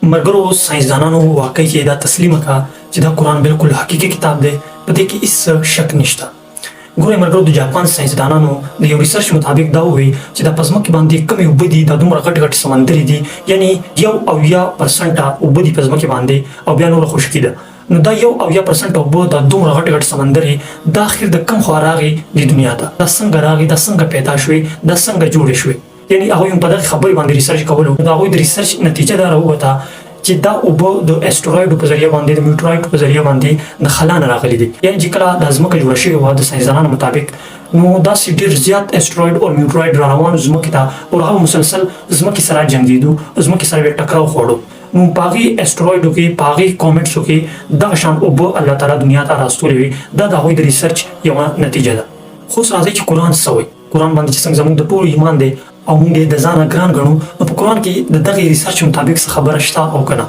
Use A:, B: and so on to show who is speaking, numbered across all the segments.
A: مرګرو ساينسدانانو واقعي کې دا تسلیمه کړه چې دا قرآن بالکل حقیقي کتاب دی، په دې کې هیڅ شک نشته. ګورئ مرګرو، د جاپان ساينسدانانو د یو ریسرچ مطابق دا وویل چې دا په ځمکې باندې کومې اوبه دي دا دومره غټ غټ سمندري دي، یعنې 80% اوبه دي په ځمکې باندې او بیا نوره خشکي ده. نو دا 80% اوبه دا دومره غټ غټ سمندري دا اخر د کم خوا راغی د دنیا ته، دا څنګه راغی، دا څنګه پیدا شوې، دا څنګه جوړې شوې. یعنې هغوی هم په دغې خبرې باندې ریسرچ کولو، د هغوی د ریسرچ نتیجه دا راووته چې دا اوبه د اسټروایډو په ذریعه باندې، د میټروایډ په ذریعه باندې د خلا نه راغلي دي. یعنې چې کله دا ځمکه جوړه شوې وه د ساینسدانانو مطابق، نو داسې ډېر زیات اسټروایډ او میټروایډ را روان ځمکې ته او هغه مسلسل ځمکې سره جنګېدو، ځمکې سره یې ټکراو خوړو. نو په هغې اسټروایډو کې، په هغې کومیټسو کې دغه شان اوبه الله تعالی دنیا ته راستولې وي. دا د هغوی د ریسرچ یوه نتیجه ده. خو اوس راځئ چې قرآن څه وایي. قرآن باندې چې څنګه زموږ د ټولو ایمان دی او موږ یې د ځانه ګران ګڼو، نو په قرآن کې د دغې ریسرچ مطابق څه خبره شته او که نه.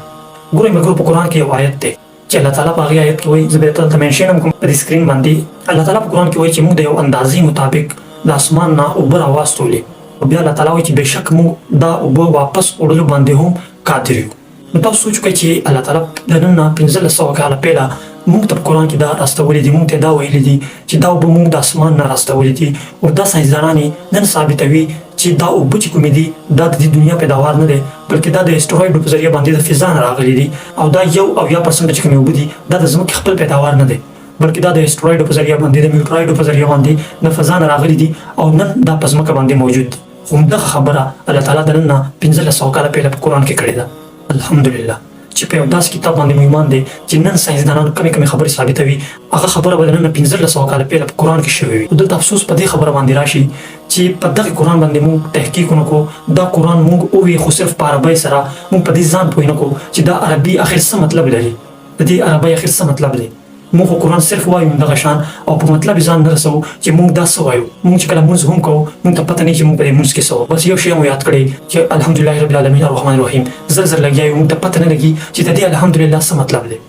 A: ګورئ ملګرو، په قرآن کې یو آیت دی چې الله تعالی په هغې آیت کې وایي، زه به درته منشن هم کوم په دې سکرین باندې. الله تعالی په قرآن کې وایي چې موږ د یو اندازې مطابق د اسمان نه اوبه راواستولې، او بیا الله تعالی وایي چې بېشک موږ دا اوبه واپس وړلو باندې هم قادر یو. نو تاسو سوچ وکړئ چې الله تعالی د نن نه 1500 کاله پهله موږ ته په قرآن کې دا راستولي دي، موږ ته دا ویلي دي چې دا اوبه موږ د اسمان نه راستولي دي. او دا ساینسدانان نن ثابتوي چې دا اوبه چې کومې دي دا د دې دنیا پیداوار نه دی، بلکې دا د اسټروایډو په ذریعه باندې د فضا نه راغلي دي. او دا 80% چې کومې اوبه دي دا د ځمکې خپل پیداوار نه دی، بلکې دا د اسټروایډو په ذریعه باندې، د میټروایډو په ذریعه باندې د فضا نه راغلي دي او نن دا په ځمکه باندې موجود دي. خو همدغه خبره الله تعالی د نن نه 1500 کاله پهله په قرآن کې کړې ده. الحمدلله چې په یو داسې کتاب باندې مو ایمان دی چې نن ساینسدانان کمې خبرې ثابتوي، هغه خبره به د نن نه 1500 کاله پهله په قرآن کې شوې وي. دلته افسوس په دې خبره باندې راشي چې په دغه قرآن باندې موږ تحقیق ونه کړو، دا قرآن موږ ووایو خو صرف په عربۍ سره، موږ په دې ځان پوه نه کړو چې دا عربي اخر څه مطلب لري، د دې عربۍ اخر څه مطلب دی. موږ خو قرآن صرف وایو دغه شان او په مطلب ځان نه رسوو چې موږ دا څه وایو. موږ چې کله مونځ هم کوو موږ ته پته نه چې موږ په دې مونځ کې څه وایو. بس یو شی مو یاد کړئ چې الحمدلله رب العالمین الرحمن الرحیم زر لګیا یو، موږ ته پته نه لګي چې د دې الحمدلله څه مطلب دی.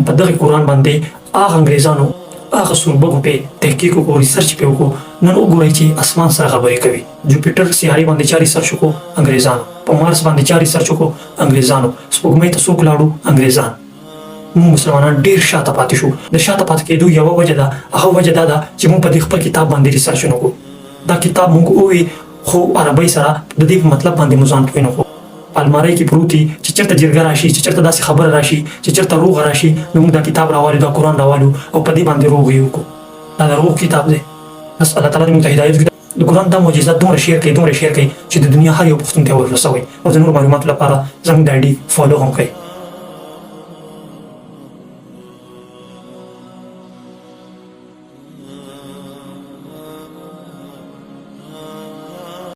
A: په دغه قرآن باندې هغه انګریزانو هغه سوربګو په تحقیق وکړو، ریسرچ په وکړو. نن وګورئ چې اسمان سره خبرې کوي. جوپیټر سیارې باندې چا ریسرچ وکړو؟ انګریزانو. په مارس باندې چا ریسرچ وکړو؟ انګریزانو. سپوږمۍ ته څوک لاړو؟ انګریزان. موږ مسلمانان ډېر شاته پاتې شو. د شاته پاتې کېدو یوه وجه ده، هغه وجه دا ده چې موږ په دې خپل کتاب باندې ریسرچ نه کوو. دا کتاب موږ ووایو خو عربۍ سره د دې په مطلب باندې مو ځان پوه نه کړو. په المارۍ کې پروت وي چې چېرته جرګه راشي، چې چېرته داسې خبره راشي، چې چېرته روغه راشي، نو موږ دا کتاب راوالو، دا قرآن راوالو او په دې باندې روغ یې وکړو. دا د روغ کتاب دی. بس الله تعالی دې موږ ته هدایت وکړي. د قرآن دا معجزات دومره شیر کوي چې د دنیا هر یو پښتون ته ورسوي. او د نور معلوماتو لپاره زموږ د آی ډي فالو هم کړئ.